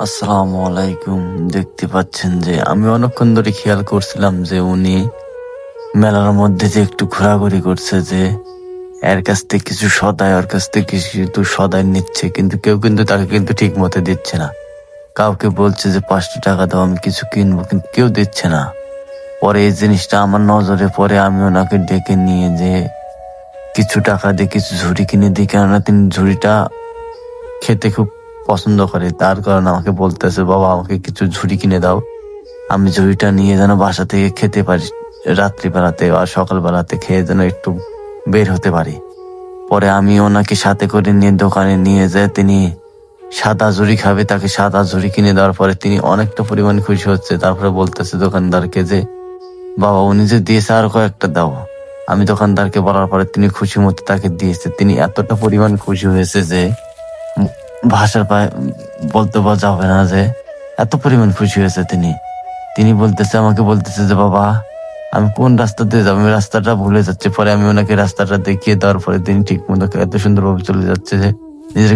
আসসালামু আলাইকুম। দেখতে পাচ্ছেন যে আমি অনেকক্ষণ ধরে খেয়াল করছিলাম যে উনি মেলার মধ্যে যে একটু ঘোরাঘুরি করছে, যে এর কাছ থেকে কিছু সদাই, ওর কাছ থেকে কিছু সদাই নিচ্ছে, কিন্তু কেউ কিন্তু তাকে কিন্তু ঠিক মতো দিচ্ছে না। কাউকে বলছে যে 500 টাকা দাও, আমি কিছু কিনবো, কিন্তু কেউ দিচ্ছে না। পরে এই জিনিসটা আমার নজরে পড়ে, আমি ওনাকে ডেকে নিয়ে যে কিছু টাকা দিয়ে কিছু ঝুড়ি কিনে দিই, কেননা তিনি ঝুড়িটা খেতে খুব পছন্দ করে। তার কারণে আমাকে বলতেছে, বাবা আমাকে কিছু ঝুড়ি কিনে দাও, আমি ঝুড়িটা নিয়ে যেন বাসা থেকে খেতে পারি, রাত্রিবেলাতে আর সকালবেলাতে খেয়ে যেন একটু বের হতে পারি। পরে আমি ওনাকে সাথে করে নিয়ে দোকানে নিয়ে যাই, তিনি সাদা ঝুড়ি খাবে, তাকে সাদা ঝুড়ি কিনে দেওয়ার পরে তিনি অনেকটা পরিমাণ খুশি হচ্ছে। তারপরে বলতেছে দোকানদারকে যে, বাবা উনি যে দিয়েছে আরো কয়েকটা দাও। আমি দোকানদারকে বলার পরে তিনি খুশি মতো তাকে দিয়েছে। তিনি এতটা পরিমাণ খুশি হয়েছে যে ভাষার পায় বলতে বোঝা হবে না, যে এত পরিমাণ খুশি হয়েছে তিনি। তিনি বলতেছে, আমাকে বলতেছে যে, বাবা আমি কোন রাস্তা দিয়ে যাবো, আমি রাস্তাটা ভুলে যাচ্ছি। পরে আমি ওনাকে রাস্তাটা দেখিয়ে দেওয়ার পরে তিনি ঠিক মতো এত সুন্দরভাবে চলে যাচ্ছে যে নিজের